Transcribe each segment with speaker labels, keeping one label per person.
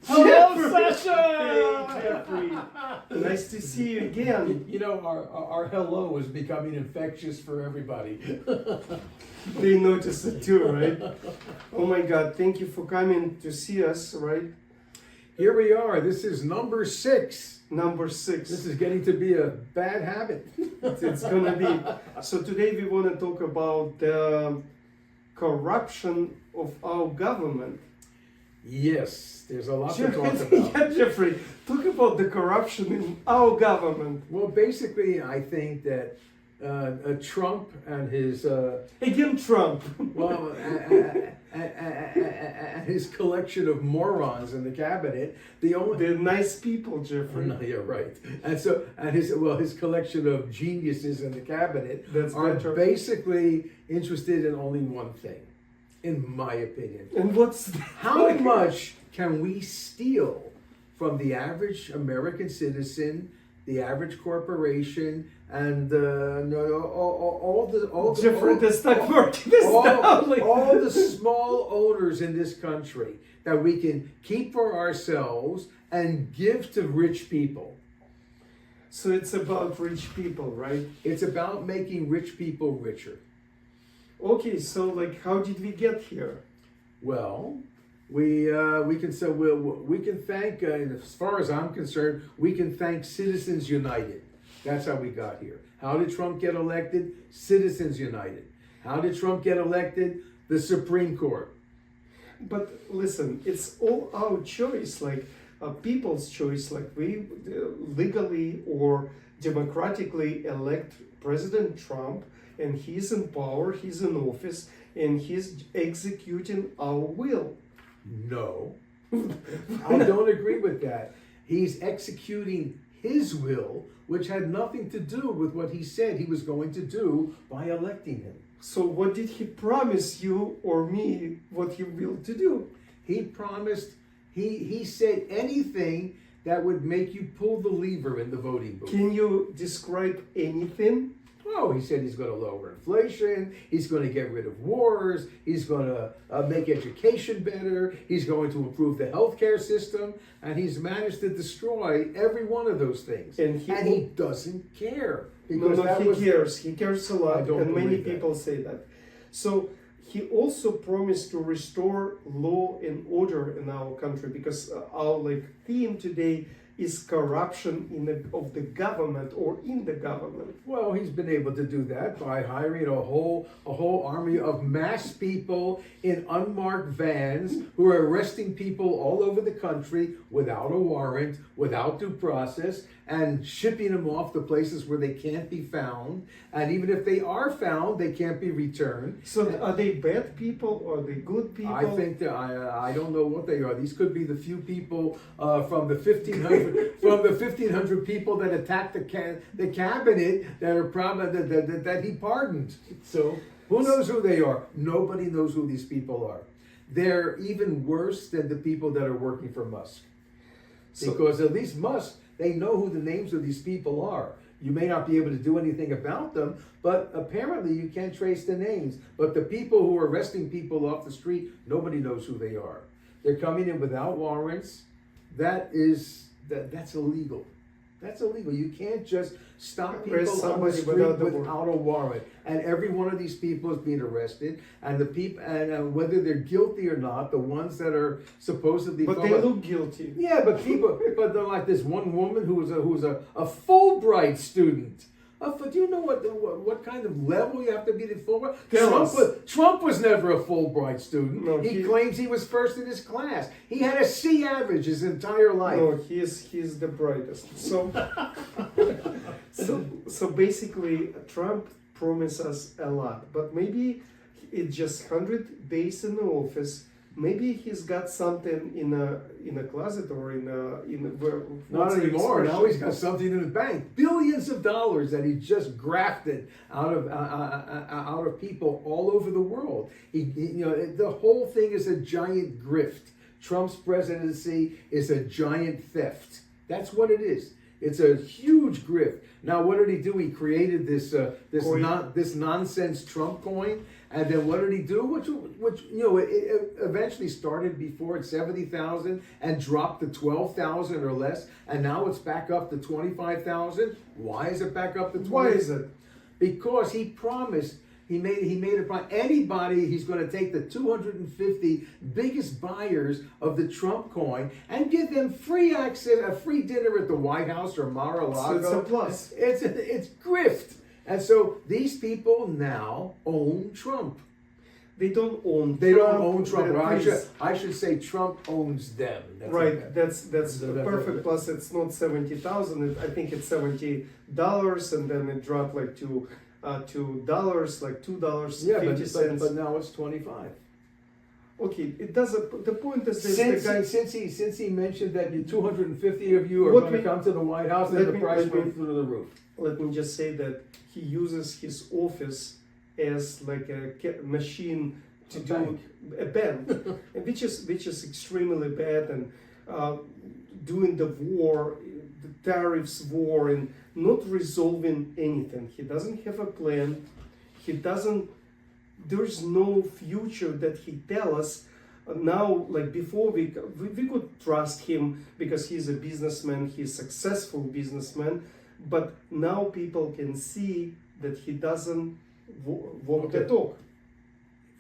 Speaker 1: Hello,
Speaker 2: Hey,
Speaker 1: Sasha!
Speaker 2: Jeffrey. Nice to see you again.
Speaker 1: You know, our hello is becoming infectious for everybody.
Speaker 2: They noticed it too, right? Oh my God, thank you for coming to see us, right?
Speaker 1: Here we are. This is number 6.
Speaker 2: Number 6.
Speaker 1: This is getting to be a bad habit.
Speaker 2: It's gonna be. So today we want to talk about the corruption of our government.
Speaker 1: Yes, there's a lot to talk about.
Speaker 2: Yeah, Jeffrey, talk about the corruption in our government.
Speaker 1: Well, basically, I think that Trump and his
Speaker 2: Again, Trump.
Speaker 1: well, and his collection of morons in the cabinet.
Speaker 2: They're nice people, Jeffrey.
Speaker 1: No, you're right. And his collection of geniuses in the cabinet
Speaker 2: That's
Speaker 1: are
Speaker 2: better.
Speaker 1: basically interested in only one thing, in my opinion.
Speaker 2: And what's
Speaker 1: How much can we steal from the average American citizen, the average corporation, and
Speaker 2: Jeffrey, the stock market is down.
Speaker 1: all the small owners in this country that we can keep for ourselves and give to rich people?
Speaker 2: So it's about rich people, right?
Speaker 1: It's about making rich people richer.
Speaker 2: Okay, so how did we get here?
Speaker 1: Well, we can thank, as far as I'm concerned, we can thank Citizens United. That's how we got here. How did Trump get elected? Citizens United. How did Trump get elected? The Supreme Court.
Speaker 2: But listen, it's all our choice, people's choice. We legally or democratically elect President Trump, and he's in power, he's in office, and he's executing our will.
Speaker 1: No, I don't agree with that. He's executing his will, which had nothing to do with what he said he was going to do by electing him.
Speaker 2: So what did he promise you or me what he will to do?
Speaker 1: He promised, he said anything that would make you pull the lever in the voting booth.
Speaker 2: Can you describe anything?
Speaker 1: Oh, he said he's going to lower inflation, he's going to get rid of wars, he's going to make education better, he's going to improve the healthcare system, and he's managed to destroy every one of those things. And he doesn't care.
Speaker 2: Because he cares. He cares a lot, and many
Speaker 1: believe that.
Speaker 2: people say that. So he also promised to restore law and order in our country, because our theme today is corruption of the government or in the government.
Speaker 1: Well, he's been able to do that by hiring a whole army of mass people in unmarked vans who are arresting people all over the country without a warrant, without due process, and shipping them off to places where they can't be found. And even if they are found, they can't be returned.
Speaker 2: So are they bad people or are they good people?
Speaker 1: I think that I don't know what they are. These could be the few people from the 1500 people that attacked the cabinet that are that he pardoned. So who knows who they are? Nobody knows who these people are. They're even worse than the people that are working for Musk, because at least Musk, they know who the names of these people are. You may not be able to do anything about them, but apparently you can't trace the names. But the people who are arresting people off the street, nobody knows who they are. They're coming in without warrants. That's illegal. That's illegal. You can't just stop people on the street without a warrant. And every one of these people is being arrested. And the people, and whether they're guilty or not, the ones that are supposedly,
Speaker 2: but they look guilty.
Speaker 1: Yeah, but they're like this one woman who was a Fulbright student. Do you know what kind of level you have to be to Fulbright? Trump was never a Fulbright student. No, he claims he was first in his class. He had a C average his entire life.
Speaker 2: No, he's the brightest. So basically, Trump promised us a lot, but maybe it's just 100 days in the office. Maybe he's got something in a closet or
Speaker 1: not anymore. Now he's got something in the bank, billions of dollars that he just grafted out of people all over the world. The whole thing is a giant grift. Trump's presidency is a giant theft. That's what it is. It's a huge grift. Now, what did he do? He created
Speaker 2: Coin.
Speaker 1: this nonsense Trump coin, and then what did he do? Which it eventually started before at 70,000 and dropped to 12,000 or less, and now it's back up to 25,000. Why is it back up to 20?
Speaker 2: Why is it?
Speaker 1: Because he promised. He made a promise. Anybody, he's going to take the 250 biggest buyers of the Trump coin and give them free access, a free dinner at the White House or Mar-a-Lago.
Speaker 2: So it's a plus.
Speaker 1: It's grift. And so these people now own Trump.
Speaker 2: They don't own.
Speaker 1: They
Speaker 2: Trump,
Speaker 1: don't own Trump. Well,
Speaker 2: please.
Speaker 1: I should say Trump owns them.
Speaker 2: Right, that's
Speaker 1: So
Speaker 2: a perfect plus. It's not 70,000. I think it's $70, and then it dropped like to $2, like $2.50.
Speaker 1: but now it's 25.
Speaker 2: Okay, it doesn't. The point is this:
Speaker 1: Since he mentioned that 250 of you are
Speaker 2: Let
Speaker 1: going to
Speaker 2: me-
Speaker 1: come to the White House, then the price went through the roof.
Speaker 2: let me just say that he uses his office as like a machine to
Speaker 1: A
Speaker 2: do
Speaker 1: bank.
Speaker 2: a bank, and which is extremely bad, and doing the war, the tariffs war, and not resolving anything. He doesn't have a plan. He doesn't. There's no future that he tell us. Now, like before, we could trust him because he's a businessman. He's a successful businessman. But now people can see that he doesn't walk the
Speaker 1: Okay.
Speaker 2: talk.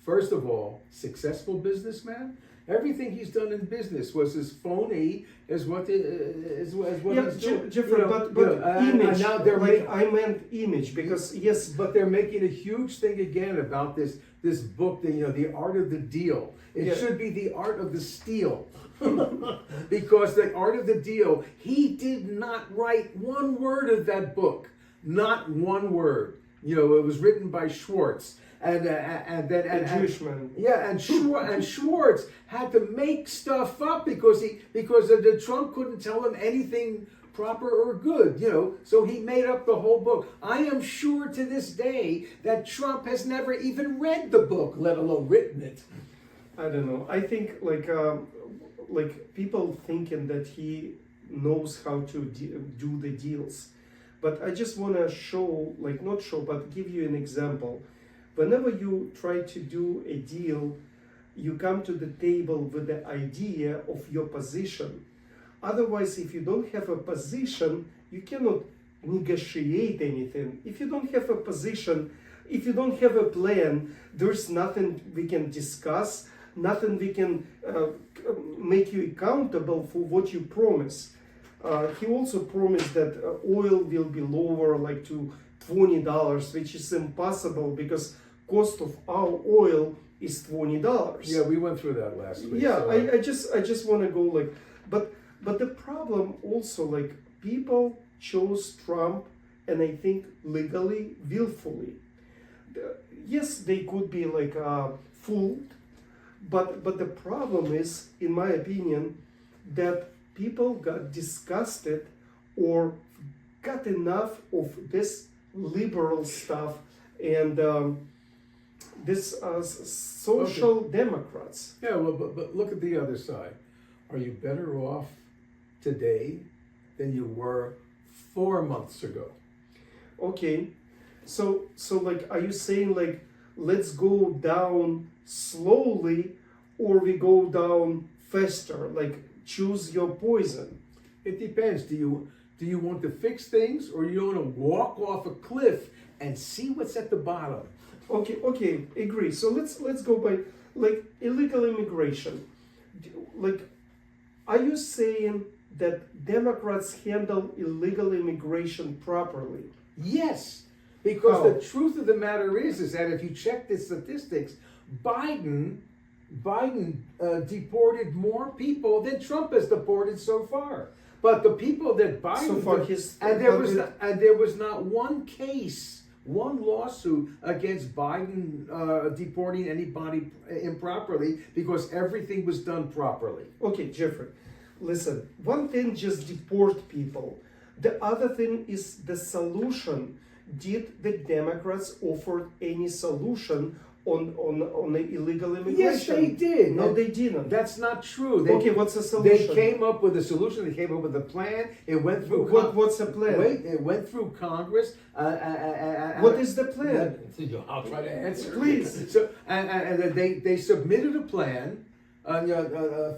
Speaker 1: First of all, successful businessman. Everything he's done in business was as phony as what is what
Speaker 2: Yeah,
Speaker 1: he's doing.
Speaker 2: Jeffrey, but
Speaker 1: and
Speaker 2: image.
Speaker 1: now they're
Speaker 2: Like I meant image because yes,
Speaker 1: but they're making a huge thing again about this book, the Art of the Deal. It
Speaker 2: Yeah.
Speaker 1: should be the Art of the Steal. Because the Art of the Deal, he did not write one word of that book. Not one word. It was written by Schwartz. And then
Speaker 2: a Jewish man.
Speaker 1: yeah, and Schwartz had to make stuff up because the Trump couldn't tell him anything proper or good, So he made up the whole book. I am sure to this day that Trump has never even read the book, let alone written it.
Speaker 2: I don't know. I think like people thinking that he knows how to do the deals, but I just want to show, like not show, but give you an example. Whenever you try to do a deal, you come to the table with the idea of your position. Otherwise, if you don't have a position, you cannot negotiate anything. If you don't have a position, if you don't have a plan, there's nothing we can discuss, nothing we can make you accountable for what you promise. He also promised that oil will be lower, like to $20, which is impossible because cost of our oil is $20.
Speaker 1: Yeah, we went through that last week.
Speaker 2: Yeah,
Speaker 1: so,
Speaker 2: I just want to go like, but the problem also, like people chose Trump, and I think legally, willfully. Yes, they could be like fooled, but the problem is, in my opinion, that people got disgusted or got enough of this liberal stuff and this social democrats.
Speaker 1: yeah, well, but look at the other side. Are you better off today than you were 4 months ago?
Speaker 2: Okay, so like, are you saying like let's go down slowly, or we go down faster? Like choose your poison.
Speaker 1: It depends. Do you want to fix things, or you want to walk off a cliff and see what's at the bottom?
Speaker 2: Okay, agree. So let's go by like illegal immigration. Like, are you saying that Democrats handle illegal immigration properly?
Speaker 1: Yes, because
Speaker 2: How?
Speaker 1: the truth of the matter is that if you check the statistics, Biden deported more people than Trump has deported so far. But the people that Biden
Speaker 2: So far,
Speaker 1: there was not one case, one lawsuit against Biden deporting anybody improperly, because everything was done properly.
Speaker 2: Okay, Jeffrey, listen. One thing just deport people. The other thing is the solution. Did the Democrats offer any solution on the illegal immigration.
Speaker 1: Yes, they did.
Speaker 2: No,
Speaker 1: And
Speaker 2: they didn't.
Speaker 1: That's not true.
Speaker 2: Okay, what's the
Speaker 1: They
Speaker 2: solution?
Speaker 1: came up with a solution. They came up with a plan. It went through.
Speaker 2: What's the plan?
Speaker 1: Wait, it went through Congress.
Speaker 2: What is the plan?
Speaker 1: I'll try to answer.
Speaker 2: Please.
Speaker 1: So, and they submitted a plan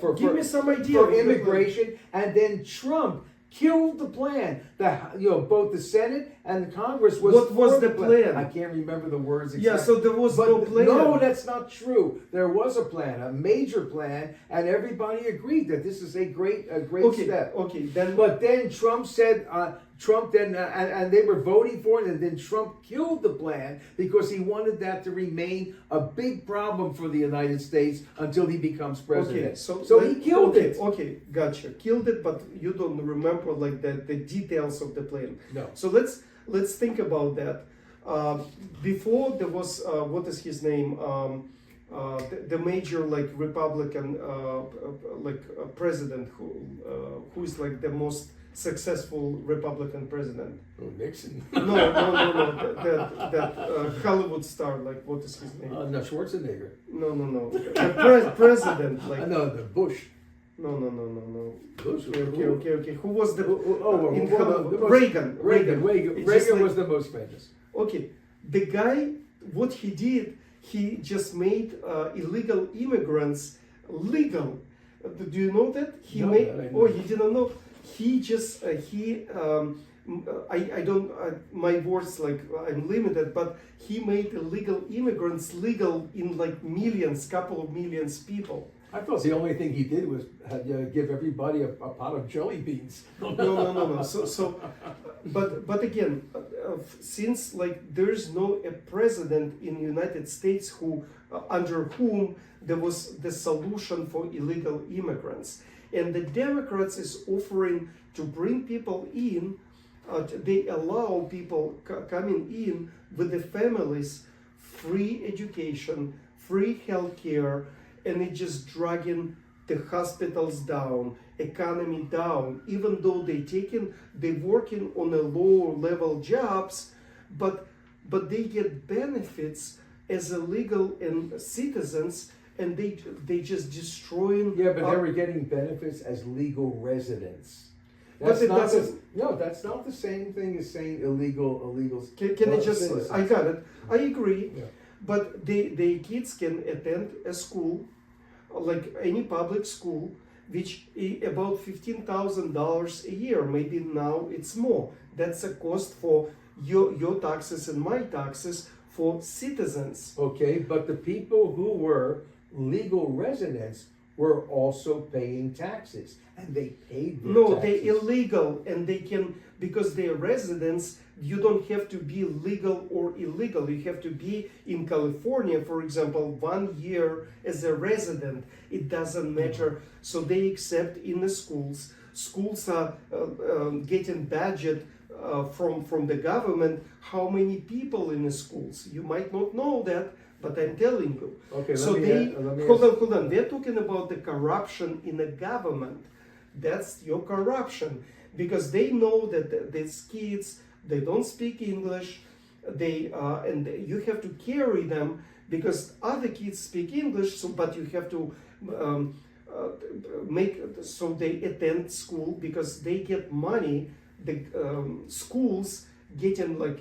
Speaker 1: for
Speaker 2: Give me some idea
Speaker 1: for
Speaker 2: of the
Speaker 1: immigration, and then Trump killed the plan. Both the Senate and the Congress was.
Speaker 2: What was
Speaker 1: for
Speaker 2: the plan?
Speaker 1: I can't remember the words exactly.
Speaker 2: Yeah, so there was
Speaker 1: But
Speaker 2: no plan.
Speaker 1: No, that's not true. There was a plan, a major plan, and everybody agreed that this is a great step.
Speaker 2: Okay, then.
Speaker 1: But then Trump said, and they were voting for it, and then Trump killed the plan because he wanted that to remain a big problem for the United States until he becomes president.
Speaker 2: Okay,
Speaker 1: so he killed it.
Speaker 2: Okay, gotcha. Killed it, but you don't remember like the details of the plan.
Speaker 1: No.
Speaker 2: So let's think about that. Before there was what is his name? The major like Republican president who is like the most successful Republican president.
Speaker 1: Oh, Nixon.
Speaker 2: No. That Hollywood star, like what is his name?
Speaker 1: No, Schwarzenegger.
Speaker 2: No. The president, like.
Speaker 1: No, the Bush.
Speaker 2: No.
Speaker 1: Bush.
Speaker 2: Okay. Who was the in
Speaker 1: the
Speaker 2: Hollywood?
Speaker 1: most-
Speaker 2: Reagan.
Speaker 1: Reagan
Speaker 2: It's just like-
Speaker 1: was the most famous.
Speaker 2: Okay, the guy, what he did, he just made illegal immigrants legal. Do you know that? He
Speaker 1: No,
Speaker 2: made.
Speaker 1: I didn't
Speaker 2: Oh,
Speaker 1: know.
Speaker 2: he didn't know. He just I don't my words like I'm limited, but he made illegal immigrants legal in like millions, couple of millions people.
Speaker 1: I thought the only thing he did was give everybody a pot of jelly beans.
Speaker 2: No. But again, since like there's no a president in the United States who under whom there was the solution for illegal immigrants, and the Democrats is offering to bring people in. They allow people coming in with the families free education, free healthcare, and it's just dragging the hospitals down, economy down, even though they're working on a lower level jobs, but they get benefits as illegal and citizens, and they just destroying.
Speaker 1: Yeah, but they were getting benefits as legal residents.
Speaker 2: But it
Speaker 1: not
Speaker 2: doesn't-
Speaker 1: that's not the same thing as saying illegal.
Speaker 2: Can I just?
Speaker 1: citizens.
Speaker 2: I got it. I agree.
Speaker 1: Yeah.
Speaker 2: But the kids can attend a school, like any public school, which about $15,000 a year. Maybe now it's more. That's a cost for your taxes and my taxes for citizens.
Speaker 1: Okay, but the people who were legal residents were also paying taxes, and they paid their
Speaker 2: No,
Speaker 1: taxes.
Speaker 2: they're illegal, and they can, because they're residents. You don't have to be legal or illegal. You have to be in California, for example, 1 year as a resident. It doesn't matter. So they accept in the schools. Schools are getting budget from the government. How many people in the schools? You might not know that, but I'm telling you.
Speaker 1: Okay,
Speaker 2: So
Speaker 1: let me
Speaker 2: hold
Speaker 1: ask-
Speaker 2: on. They're talking about the corruption in the government. That's your corruption, because they know that these kids, they don't speak English. And you have to carry them because other kids speak English. So, but you have to make so they attend school because they get money. The schools getting like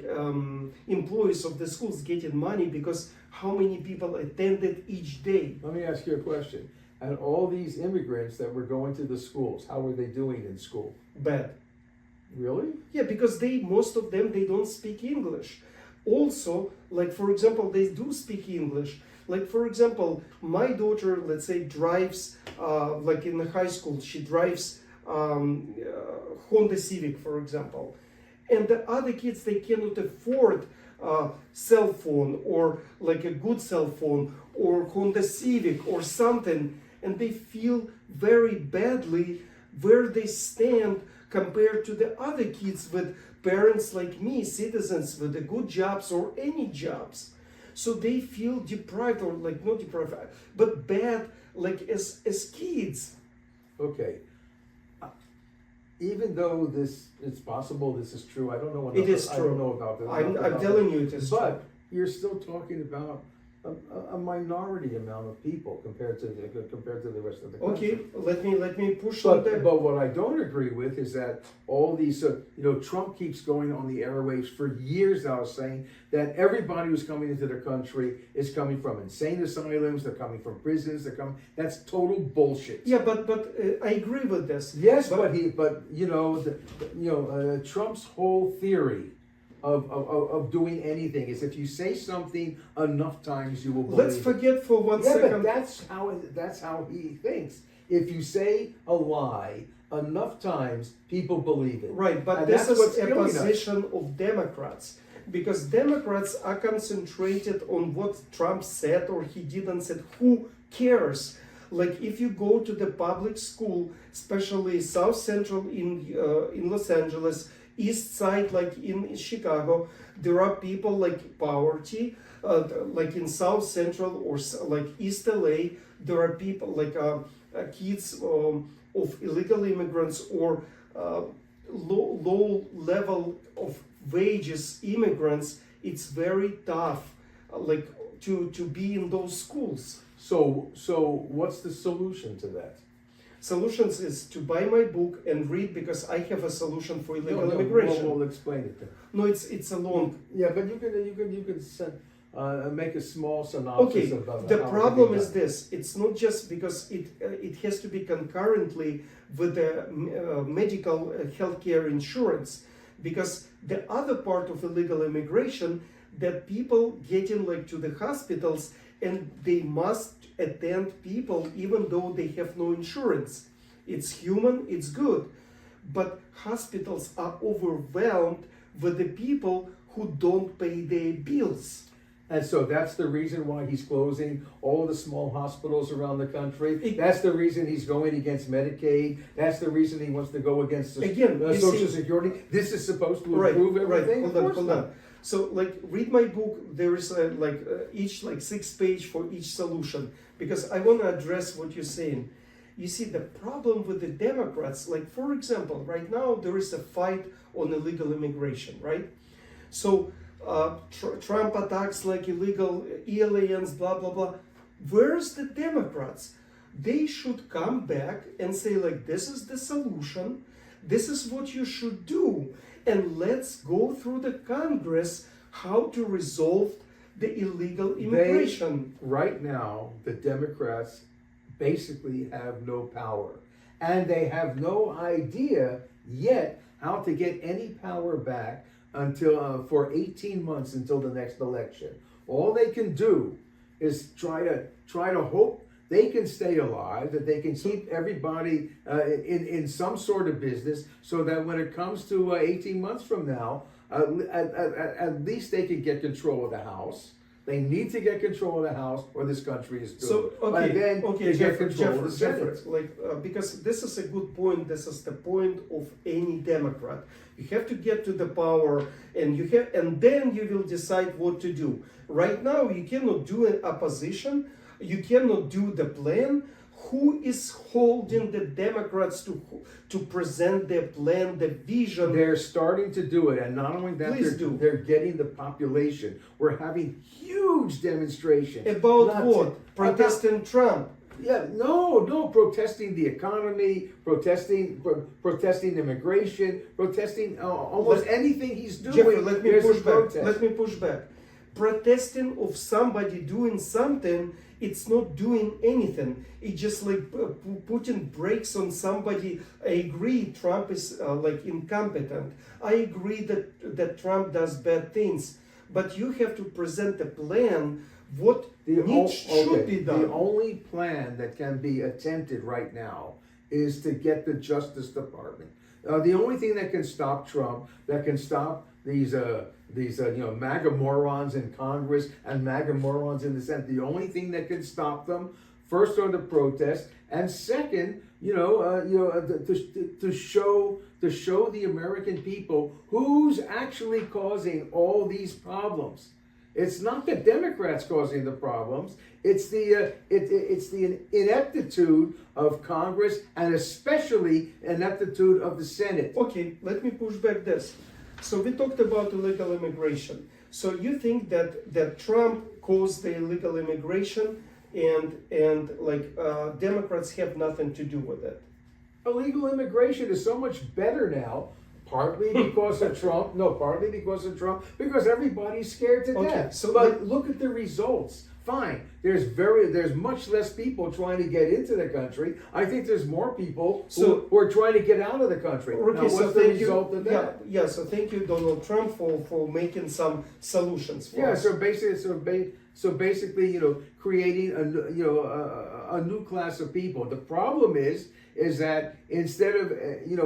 Speaker 2: employees of the schools getting money because how many people attended each day.
Speaker 1: Let me ask you a question. And all these immigrants that were going to the schools, how were they doing in school?
Speaker 2: Bad.
Speaker 1: Really?
Speaker 2: Yeah, because most of them they don't speak English. Also, like for example, they do speak English. Like for example, my daughter, let's say, drives like in the high school, she drives Honda Civic, for example, and the other kids they cannot afford cell phone or like a good cell phone or Honda Civic or something, and they feel very badly where they stand compared to the other kids with parents like me, citizens with the good jobs or any jobs. So they feel deprived, or like not deprived, but bad, like as kids.
Speaker 1: Okay. Even though it's possible this is true, I don't know.
Speaker 2: It is
Speaker 1: I
Speaker 2: true.
Speaker 1: don't know about that.
Speaker 2: I'm telling you it is
Speaker 1: But
Speaker 2: true.
Speaker 1: you're still talking about a minority amount of people compared to the rest of the
Speaker 2: Okay,
Speaker 1: country.
Speaker 2: let me push on that.
Speaker 1: But what I don't agree with is that all these, Trump keeps going on the airwaves for years now saying that everybody who's coming into the country is coming from insane asylums, they're coming from prisons, that's total bullshit.
Speaker 2: Yeah, but I agree with this.
Speaker 1: Yes, Trump's whole theory of doing anything is if you say something enough times you will believe
Speaker 2: Let's forget for one
Speaker 1: yeah,
Speaker 2: second.
Speaker 1: but that's how he thinks. If you say a lie enough times, people believe it.
Speaker 2: Right, but
Speaker 1: And
Speaker 2: this
Speaker 1: that's
Speaker 2: is
Speaker 1: what's
Speaker 2: a
Speaker 1: killing us.
Speaker 2: position of Democrats. Because Democrats are concentrated on what Trump said or he didn't said. Who cares? Like if you go to the public school, especially South Central in Los Angeles, East Side like in Chicago, there are people like poverty, like in South Central or like East LA, there are people like kids of illegal immigrants or low level of wages immigrants. It's very tough, like to be in those schools.
Speaker 1: So what's the solution to that?
Speaker 2: Solutions is to buy my book and read because I have a solution for illegal immigration.
Speaker 1: We'll explain it then.
Speaker 2: No, it's a long.
Speaker 1: Yeah, but you can send, make a small synopsis
Speaker 2: Okay,
Speaker 1: of
Speaker 2: the
Speaker 1: how it
Speaker 2: problem
Speaker 1: can be
Speaker 2: is
Speaker 1: done.
Speaker 2: this. It's not just because it has to be concurrently with the medical healthcare insurance, because the other part of illegal immigration that people get in like to the hospitals and they must attend people even though they have no insurance. It's human, it's good, but hospitals are overwhelmed with the people who don't pay their bills.
Speaker 1: And so that's the reason why he's closing all the small hospitals around the country. That's the reason he's going against Medicaid. That's the reason he wants to go against Social Security. This is supposed to improve everything.
Speaker 2: Right. Hold on. So, like, read my book. There is each 6 page for each solution, because I want to address what you're saying. You see, the problem with the Democrats, like for example, right now there is a fight on illegal immigration, right? So Trump attacks like illegal aliens, blah blah blah. Where's the Democrats? They should come back and say like, this is the solution, this is what you should do, and let's go through the Congress how to resolve the illegal immigration.
Speaker 1: Right now, the Democrats basically have no power, and they have no idea yet how to get any power back until for 18 months until the next election. All they can do is try to hope they can stay alive, that they can keep everybody in some sort of business, so that when it comes to 18 months from now, at least they can get control of the House. They need to get control of the House, or this country is doomed.
Speaker 2: So
Speaker 1: and then they get control of the
Speaker 2: Jeffrey,
Speaker 1: Senate.
Speaker 2: because this is a good point. This is the point of any Democrat. You have to get to the power, and then you will decide what to do. Right now, you cannot do an opposition. You cannot do the plan. Who is holding the Democrats to present their plan, the vision?
Speaker 1: They're starting to do it, and not only that, they're getting the population. We're having huge demonstrations.
Speaker 2: About what? Protesting Trump.
Speaker 1: Yeah, no, protesting the economy, protesting immigration, protesting almost anything he's doing.
Speaker 2: Jeffrey, let me push back. Protesting of somebody doing something, it's not doing anything. It's just like putting brakes on somebody. I agree Trump is incompetent. I agree that Trump does bad things. But you have to present a plan what should be done.
Speaker 1: The only plan that can be attempted right now is to get the Justice Department. The only thing that can stop Trump, that can stop these MAGA morons in Congress and MAGA morons in the Senate, the only thing that can stop them, first, are the protests, and second, to show the American people who's actually causing all these problems. It's not the Democrats causing the problems. It's the ineptitude of Congress, and especially ineptitude of the Senate.
Speaker 2: Okay, let me push back this. So we talked about illegal immigration. So you think that Trump caused the illegal immigration, and like Democrats have nothing to do with it?
Speaker 1: Illegal immigration is so much better now, partly because of Trump. No, partly because of Trump, because everybody's scared to
Speaker 2: Okay,
Speaker 1: death.
Speaker 2: so
Speaker 1: But look at the results. Fine, there's much less people trying to get into the country. I think there's more people who are trying to get out of the country.
Speaker 2: Okay,
Speaker 1: now, what's
Speaker 2: so
Speaker 1: the
Speaker 2: thank
Speaker 1: result
Speaker 2: you.
Speaker 1: of that?
Speaker 2: Yeah, so thank you, Donald Trump, for making some solutions for
Speaker 1: Yeah,
Speaker 2: us.
Speaker 1: so basically, creating a new class of people. The problem is that instead of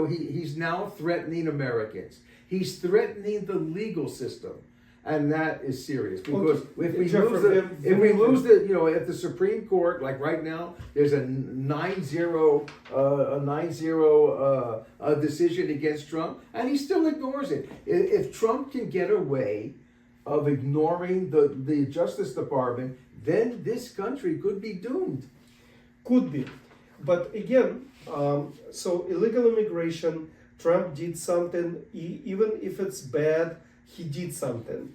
Speaker 1: he's now threatening Americans. He's threatening the legal system, and that is serious because if we lose if the Supreme Court, like right now, there's a 9-0 decision against Trump, and he still ignores it. If Trump can get away of ignoring the Justice Department, then this country could be doomed.
Speaker 2: Could be. But again, so illegal immigration, Trump did something, even if it's bad, he did something.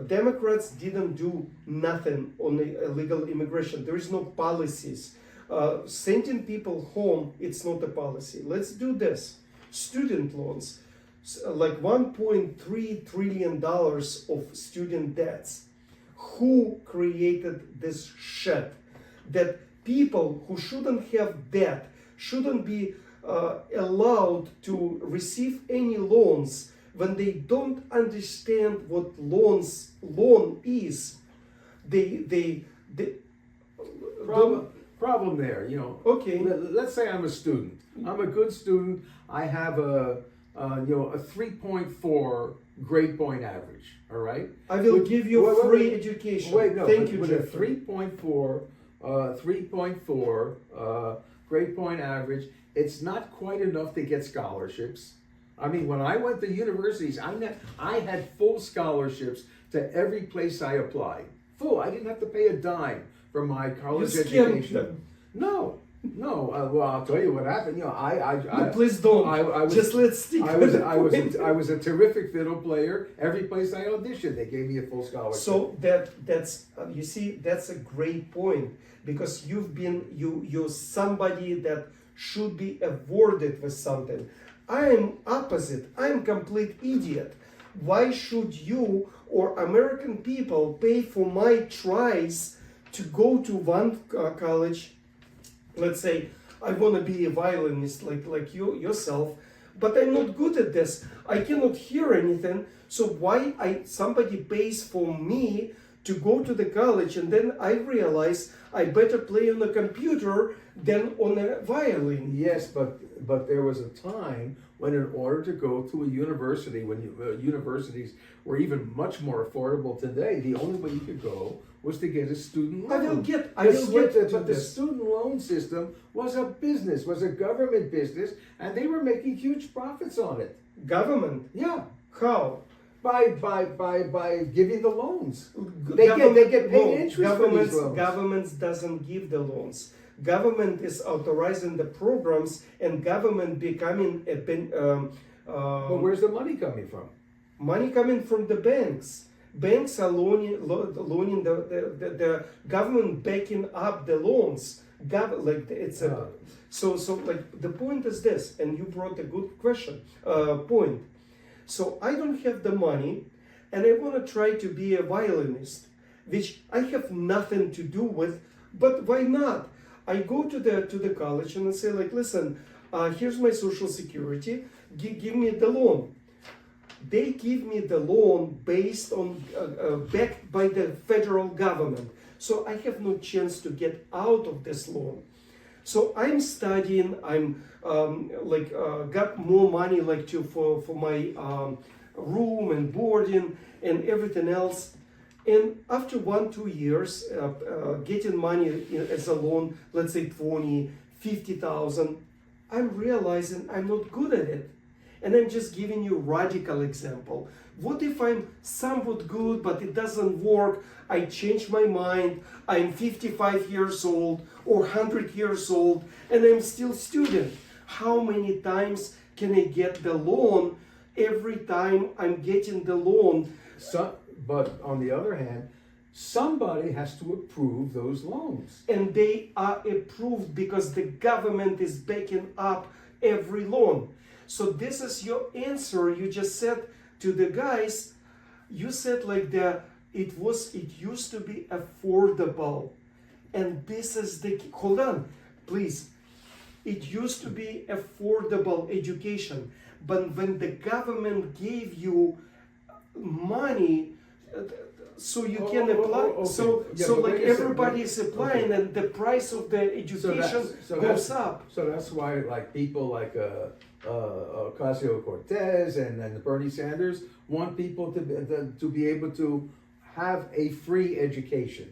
Speaker 2: Democrats didn't do nothing on the illegal immigration. There is no policies. Sending people home, it's not a policy. Let's do this. Student loans, like $1.3 trillion of student debts. Who created this shit? That people who shouldn't have debt shouldn't be allowed to receive any loans when they don't understand what loan is. They
Speaker 1: Problem there,
Speaker 2: Okay.
Speaker 1: Let's say I'm a student. I'm a good student. I have a 3.4 grade point average. All right.
Speaker 2: I will give you free education.
Speaker 1: Wait, no.
Speaker 2: Thank you,
Speaker 1: With
Speaker 2: Jeffrey.
Speaker 1: a 3.4 grade point average, it's not quite enough to get scholarships. I mean, when I went to universities, I had full scholarships to every place I applied. Full. I didn't have to pay a dime for my college education.
Speaker 2: Them.
Speaker 1: No. Well, I'll tell you what happened.
Speaker 2: No, please don't. Just let's stick with it.
Speaker 1: I was a terrific fiddle player. Every place I auditioned, they gave me a full scholarship.
Speaker 2: So that's you see, that's a great point, because you're somebody that should be awarded with something. I am opposite. I am complete idiot. Why should you or American people pay for my tries to go to one college? Let's say I want to be a violinist like you yourself, but I'm not good at this. I cannot hear anything. So why somebody pays for me to go to the college, and then I realize I better play on the computer than on a violin.
Speaker 1: Yes, but there was a time when, in order to go to a university, when universities were even much more affordable today, the only way you could go was to get a student loan.
Speaker 2: I will get
Speaker 1: But the student loan system was a business, was a government business, and they were making huge profits on it.
Speaker 2: Government?
Speaker 1: Yeah,
Speaker 2: How?
Speaker 1: by giving the loans. They get paid interest for these loans.
Speaker 2: Governments doesn't give the loans. Government is authorizing the programs, and government becoming a
Speaker 1: But where's the money coming from?
Speaker 2: money coming from the banks. Banks are loaning the government backing up the loans. So like the point is this, and you brought a good point. So I don't have the money, and I want to try to be a violinist, which I have nothing to do with. But why not? I go to the college and I say, like, listen, here's my social security. Give me the loan. They give me the loan based on backed by the federal government. So I have no chance to get out of this loan. So I'm studying. I'm got more money for my room and boarding and everything else. And after 1-2 years, getting money as a loan, let's say 20, 50,000, I'm realizing I'm not good at it. And I'm just giving you a radical example. What if I'm somewhat good, but it doesn't work? I change my mind. I'm 55 years old or 100 years old, and I'm still student. How many times can I get the loan? Every time I'm getting the loan,
Speaker 1: but on the other hand, somebody has to approve those loans.
Speaker 2: And they are approved because the government is backing up every loan. So this is your answer. You just said to the guys, you said like it used to be affordable, and this is the hold on, please. It used to be affordable education, but when the government gave you money so you can apply,
Speaker 1: okay.
Speaker 2: so
Speaker 1: Yeah,
Speaker 2: so
Speaker 1: but
Speaker 2: like
Speaker 1: wait a second,
Speaker 2: everybody is applying, and the price of the education goes up.
Speaker 1: So that's why like people like Ocasio-Cortez and Bernie Sanders want people to be able to have a free education.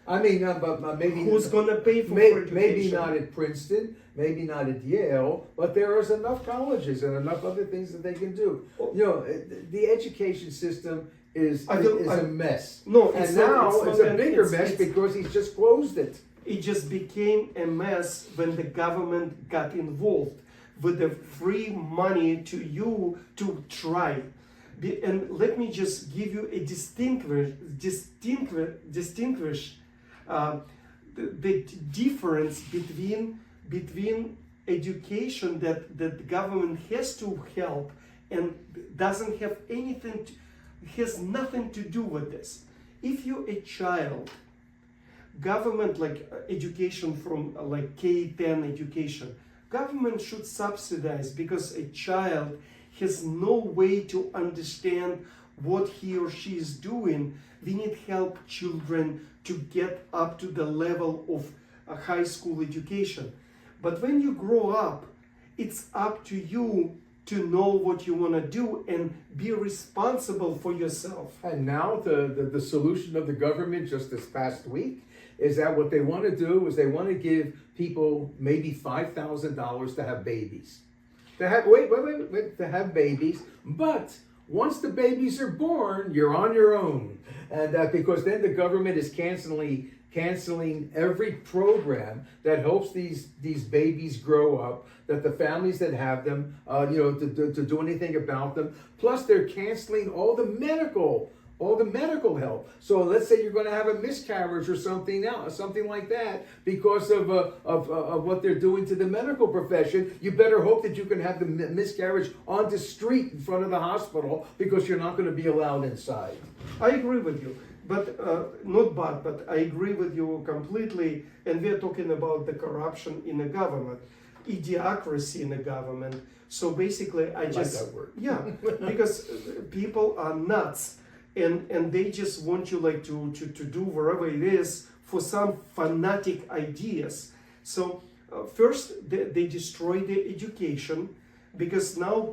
Speaker 1: I mean, but maybe
Speaker 2: Who's gonna pay for education?
Speaker 1: maybe not at Princeton, maybe not at Yale, but there is enough colleges and enough other things that they can do. You know, the education system is a mess.
Speaker 2: No,
Speaker 1: and
Speaker 2: it's
Speaker 1: now
Speaker 2: not,
Speaker 1: it's a bigger mess because he's just closed it.
Speaker 2: It just became a mess when the government got involved with the free money to you to try. And let me just give you a distinguish the difference between education that the government has to help and doesn't have anything has nothing to do with this. If you're a child, government like education from like K-10 education, government should subsidize because a child has no way to understand what he or she is doing. We need help children to get up to the level of a high school education. But when you grow up, it's up to you to know what you want to do and be responsible for yourself.
Speaker 1: And now the solution of the government just this past week is that what they want to do is they want to give people maybe $5,000 to have babies. To have babies, but once the babies are born, you're on your own. And because then the government is canceling every program that helps these babies grow up, that the families that have them, to do anything about them. Plus, they're canceling all the medical help. So let's say you're going to have a miscarriage or something like that because of what they're doing to the medical profession. You better hope that you can have the miscarriage on the street in front of the hospital because you're not going to be allowed inside.
Speaker 2: I agree with you. But I agree with you completely. And we're talking about the corruption in the government, idiocracy in the government. So basically, I just
Speaker 1: like that word.
Speaker 2: Yeah, because people are nuts, and they just want you like to do wherever it is for some fanatic ideas. So first they destroy the education because now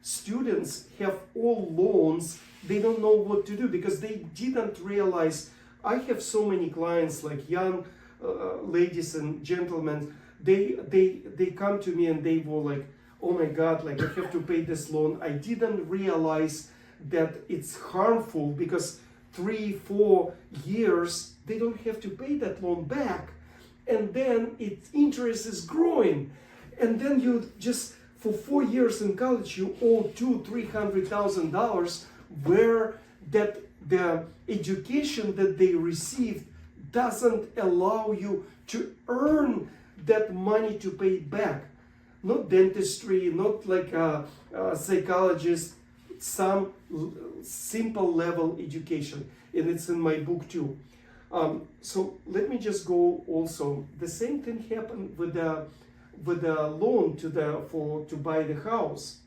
Speaker 2: students have all loans. They don't know what to do because they didn't realize. I have so many clients, like young ladies and gentlemen. They come to me and they were like, "Oh my God, like I have to pay this loan." I didn't realize that it's harmful because 3-4 years they don't have to pay that loan back, and then its interest is growing, and then you just for 4 years in college you owe $200,000-$300,000, where that the education that they received doesn't allow you to earn that money to pay it back. Not dentistry, not like a psychologist, some simple level education, and it's in my book too. So let me just go also. The same thing happened with the loan to buy the house.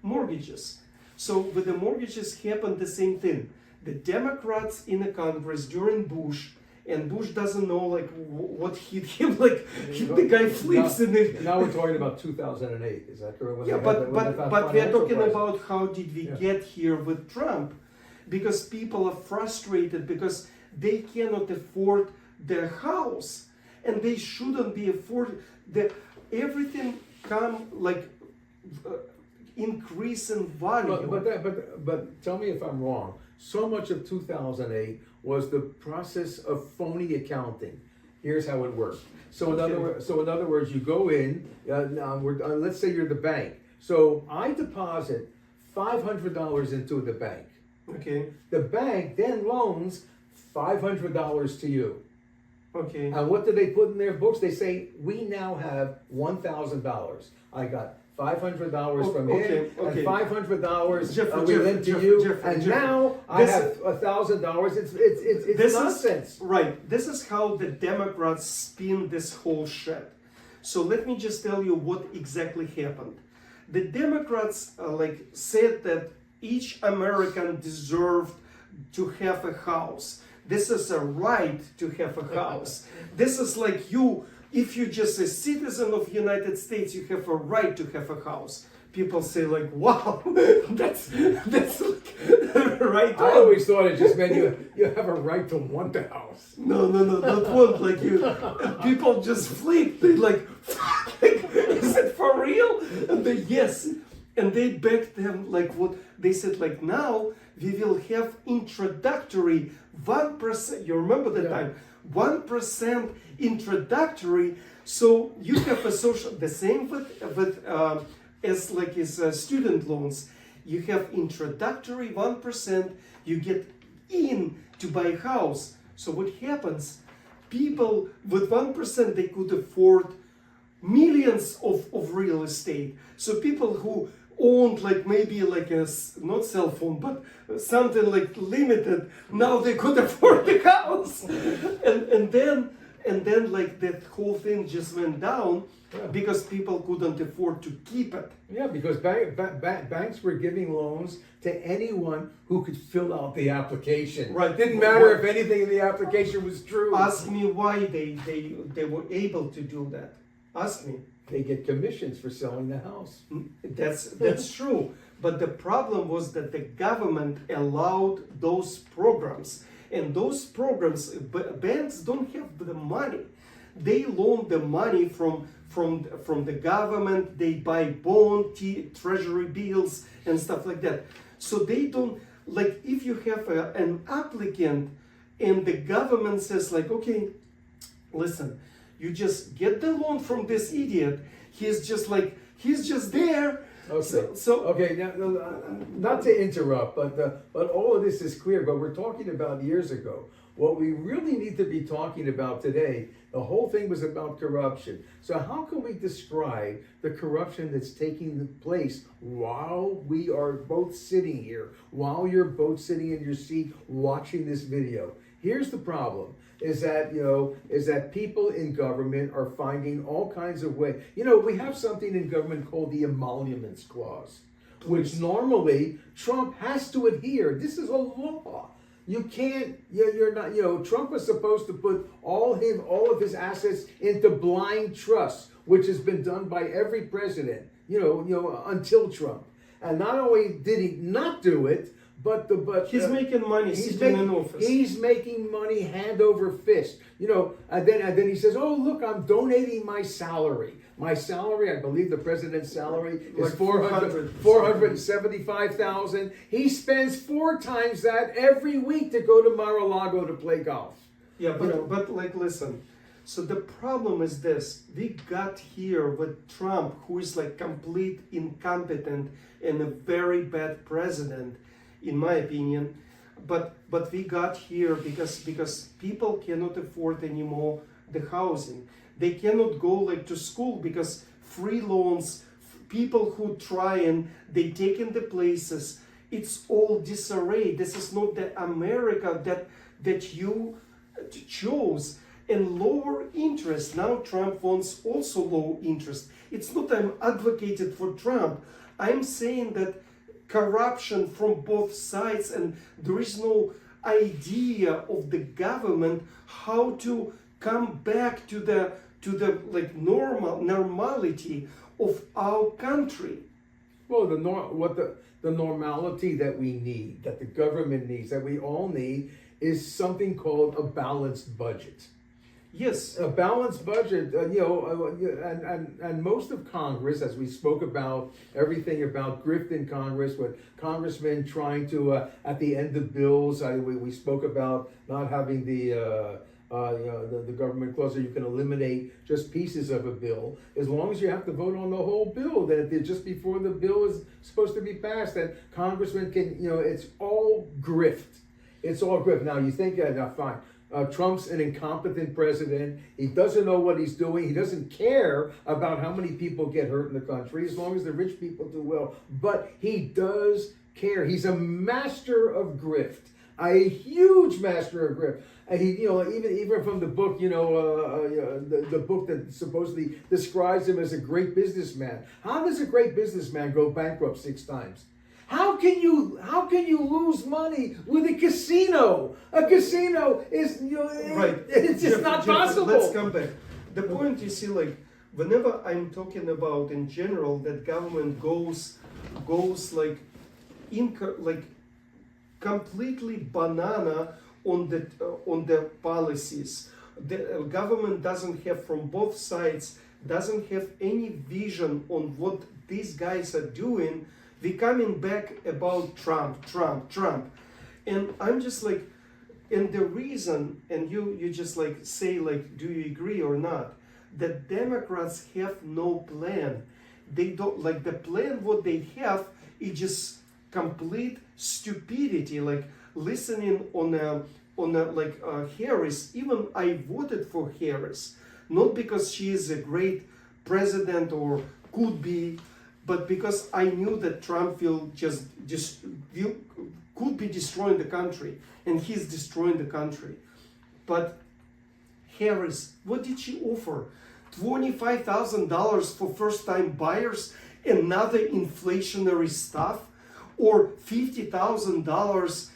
Speaker 2: Mortgages. So with the mortgages happened the same thing. The Democrats in the Congress during Bush, and Bush doesn't know like what hit him, like the guy flips in it.
Speaker 1: Now we're talking about 2008, is that correct?
Speaker 2: Yeah, but we're talking about how did we get here with Trump, because people are frustrated because they cannot afford their house, and they shouldn't be afforded. Everything come like increase in value.
Speaker 1: But tell me if I'm wrong. So much of 2008 was the process of phony accounting. Here's how it worked. So in other words, you go in. Let's say you're the bank. So I deposit $500 into the bank.
Speaker 2: Okay.
Speaker 1: The bank then loans $500 to you.
Speaker 2: Okay.
Speaker 1: And what do they put in their books? They say, we now have $1,000. I got $500 from
Speaker 2: Okay,
Speaker 1: him,
Speaker 2: okay.
Speaker 1: and $500
Speaker 2: Jeffrey,
Speaker 1: we lent to
Speaker 2: Jeffrey,
Speaker 1: you,
Speaker 2: Jeffrey,
Speaker 1: and
Speaker 2: Jeffrey.
Speaker 1: now I
Speaker 2: This
Speaker 1: have
Speaker 2: is-
Speaker 1: $1,000. It's
Speaker 2: This
Speaker 1: nonsense.
Speaker 2: is right. This is how the Democrats spin this whole shit. So let me just tell you what exactly happened. The Democrats said that each American deserved to have a house. This is a right to have a house. This is like you, if you're just a citizen of United States, you have a right to have a house. People say like, wow, that's like right
Speaker 1: I
Speaker 2: on.
Speaker 1: always thought it just meant you have a right to want the house.
Speaker 2: No, not one like you. People just flip. They like, is it for real? And they yes, and they backed them like what they said. Like now we will have introductory 1%. You remember that
Speaker 1: Yeah.
Speaker 2: time? 1% introductory. So you have a social. The same as student loans. You have introductory 1%. You get in to buy a house. So what happens? People with 1% they could afford millions of real estate. So people who owned like maybe like not cell phone but something like limited, now they could afford the house. and then like that whole thing just went down.
Speaker 1: Yeah.
Speaker 2: Because people couldn't afford to keep it.
Speaker 1: Yeah, because banks were giving loans to anyone who could fill out the application.
Speaker 2: Right.
Speaker 1: Didn't matter if anything in the application was true.
Speaker 2: Ask me why they were able to do that. Ask me.
Speaker 1: They get commissions for selling the house.
Speaker 2: That's true. But the problem was that the government allowed those programs. And those programs, banks don't have the money. They loan the money from the government. They buy bond, treasury bills, and stuff like that. So they don't, like if you have an applicant and the government says like, okay, listen, you just get the loan from this idiot. He's just there.
Speaker 1: Okay.
Speaker 2: So
Speaker 1: Okay. Now, not to interrupt, but all of this is clear. But we're talking about years ago. What we really need to be talking about today, the whole thing was about corruption. So how can we describe the corruption that's taking place while we are both sitting here, while you're both sitting in your seat watching this video? Here's the problem. Is that people in government are finding all kinds of ways. We have something in government called the emoluments clause, which normally Trump has to adhere. This is a law. You can't. You're not. Trump was supposed to put all of his assets into blind trust, which has been done by every president. Until Trump. And not only did he not do it, but
Speaker 2: he's making money sitting in office.
Speaker 1: He's making money hand over fist. And then he says, "Oh, look, I'm donating my salary. My salary, I believe the president's salary is
Speaker 2: Like
Speaker 1: 475,000. He spends 4 times that every week to go to Mar-a-Lago to play golf."
Speaker 2: Yeah, but like listen. So the problem is this: we got here with Trump, who is like complete incompetent and a very bad president, in my opinion. But we got here because people cannot afford anymore the housing. They cannot go like to school because free loans, people who try and they take in the places, it's all disarray. This is not the America that you chose. And lower interest. Now Trump wants also low interest. It's not I'm advocated for Trump. I'm saying that corruption from both sides, and there is no idea of the government how to come back to the like normality of our country.
Speaker 1: Well, the normality that we need, that the government needs, that we all need, is something called a balanced budget.
Speaker 2: Yes.
Speaker 1: A balanced budget, and most of Congress, as we spoke about everything about grift in Congress, with congressmen trying to, at the end of bills, we spoke about not having the the government clause, or you can eliminate just pieces of a bill, as long as you have to vote on the whole bill, that just before the bill is supposed to be passed, that congressmen can, it's all grift. It's all grift. Now you think, now fine, Trump's an incompetent president. He doesn't know what he's doing. He doesn't care about how many people get hurt in the country, as long as the rich people do well. But he does care. He's a master of grift, a huge master of grift. And he, even from the book, the book that supposedly describes him as a great businessman. How does a great businessman go bankrupt 6 times? How can you lose money with a casino? A casino is,
Speaker 2: right.
Speaker 1: It's just not possible.
Speaker 2: Let's come back. The point, you see, like, whenever I'm talking about in general that government goes like completely banana on the policies. The government doesn't have, from both sides, doesn't have any vision on what these guys are doing. We're coming back about Trump. And I'm just like, and the reason, and you just like say, like, do you agree or not, that Democrats have no plan. They don't, like, the plan what they have is just complete stupidity. Like, listening on Harris. Even I voted for Harris, not because she is a great president or could be, but because I knew that Trump will could be destroying the country, and he's destroying the country. But Harris, what did she offer? $25,000 for first-time buyers, another inflationary stuff, or $50,000.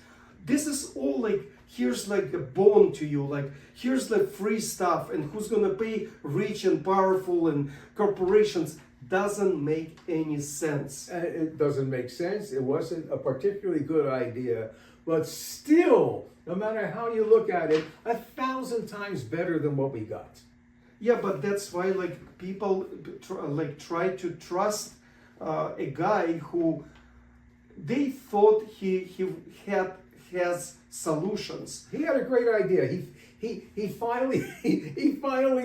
Speaker 2: This is all like, here's like a bone to you, like here's the free stuff, and who's gonna pay? Rich and powerful and corporations. Doesn't make any sense.
Speaker 1: It doesn't make sense. It wasn't a particularly good idea, but still, no matter how you look at it, 1,000 times better than what we got.
Speaker 2: Yeah, but that's why like people try to trust a guy who they thought he has solutions.
Speaker 1: He had a great idea. He finally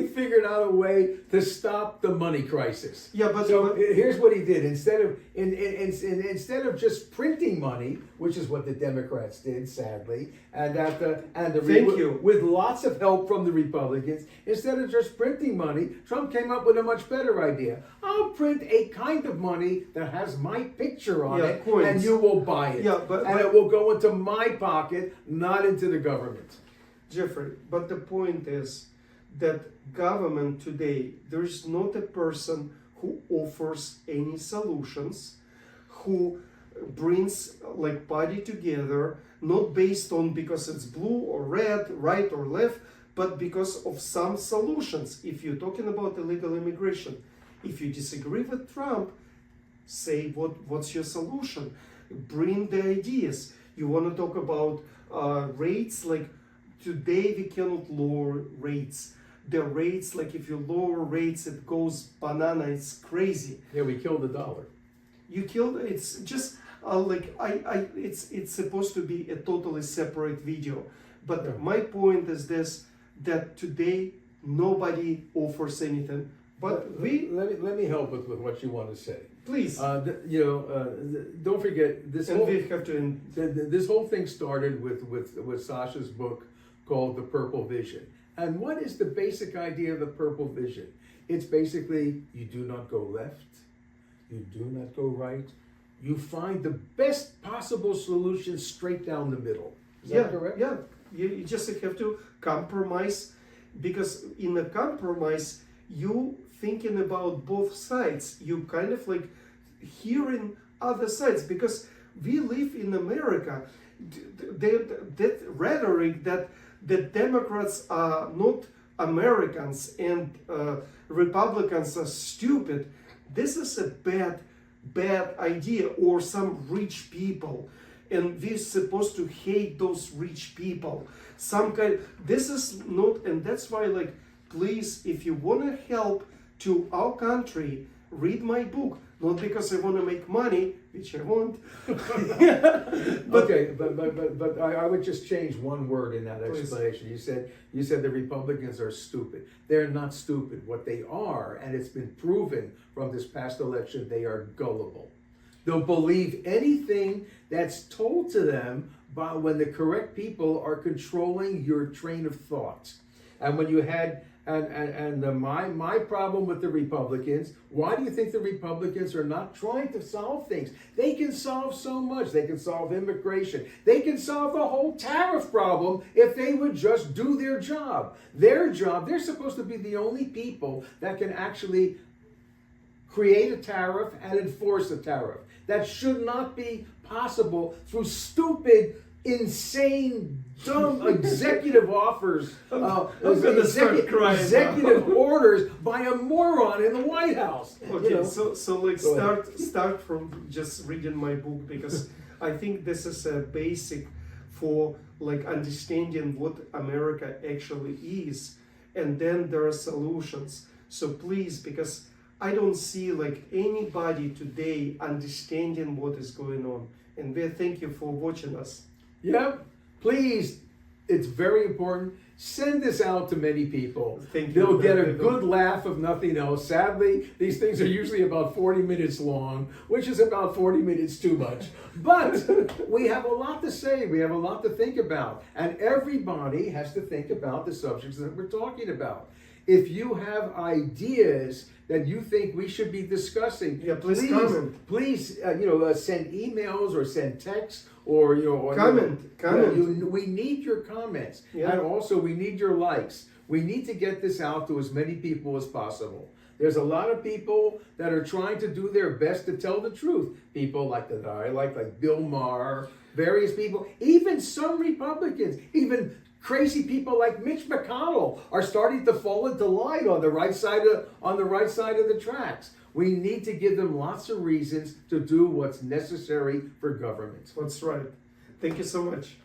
Speaker 1: figured out a way to stop the money crisis.
Speaker 2: Yeah, but
Speaker 1: so here's what he did. Instead of just printing money, which is what the Democrats did, sadly, with lots of help from the Republicans, instead of just printing money, Trump came up with a much better idea. I'll print a kind of money that has my picture on it,
Speaker 2: coins.
Speaker 1: And you will buy it.
Speaker 2: Yeah,
Speaker 1: and it will go into my pocket, not into the government.
Speaker 2: Jeffrey, but the point is that government today, there's not a person who offers any solutions, who brings like party together, not based on because it's blue or red, right or left, but because of some solutions. If you're talking about illegal immigration, if you disagree with Trump, say what's your solution? Bring the ideas. You want to talk about rates, like today we cannot lower rates. The rates, like if you lower rates, it goes banana. It's crazy.
Speaker 1: Yeah, we killed the dollar.
Speaker 2: You killed. It's just it's supposed to be a totally separate video. But
Speaker 1: yeah.
Speaker 2: My point is this: that today nobody offers anything. But
Speaker 1: let me help with what you want to say.
Speaker 2: Please.
Speaker 1: Don't forget this.
Speaker 2: And we have to.
Speaker 1: This whole thing started with Sasha's book called The Purple Vision. And what is the basic idea of the Purple Vision? It's basically, you do not go left, you do not go right, you find the best possible solution straight down the middle. Is that correct?
Speaker 2: Yeah, you just have to compromise, because in a compromise, you thinking about both sides, you kind of like hearing other sides, because we live in America. That rhetoric that the Democrats are not Americans and Republicans are stupid, this is a bad idea, or some rich people, and we're supposed to hate those rich people. This is not, and that's why, like, please, if you want to help to our country, read my book. not because I want to make money, which I want.
Speaker 1: Okay, but I would just change one word in that
Speaker 2: Please.
Speaker 1: explanation. You said the Republicans are stupid. They're not stupid. What they are, and it's been proven from this past election, they are gullible. They'll believe anything that's told to them by when the correct people are controlling your train of thought. And when you had my problem with the Republicans, why do you think the Republicans are not trying to solve things? They can solve so much. They can solve immigration. They can solve the whole tariff problem if they would just do their job. Their job, they're supposed to be the only people that can actually create a tariff and enforce a tariff. That should not be possible through stupid, insane, dumb executive offers, executive orders by a moron in the White House.
Speaker 2: Okay,
Speaker 1: You know?
Speaker 2: so like start from just reading my book, because I think this is a basic for like understanding what America actually is, and then there are solutions. So please, because I don't see like anybody today understanding what is going on, and we thank you for watching us.
Speaker 1: Yep. Please, it's very important. Send this out to many people.
Speaker 2: Thank you.
Speaker 1: They'll get a good laugh if nothing else. Sadly, these things are usually about 40 minutes long, which is about 40 minutes too much. But we have a lot to say. We have a lot to think about. And everybody has to think about the subjects that we're talking about. If you have ideas that you think we should be discussing,
Speaker 2: Yeah, please comment.
Speaker 1: Please, send emails or send texts or
Speaker 2: Comment.
Speaker 1: we need your comments,
Speaker 2: Yeah.
Speaker 1: and also we need your likes. We need to get this out to as many people as possible. There's a lot of people that are trying to do their best to tell the truth. People like that I like Bill Maher, various people, even some Republicans, even crazy people like Mitch McConnell are starting to fall into line on the right side of the tracks. We need to give them lots of reasons to do what's necessary for government.
Speaker 2: That's right. Thank you so much.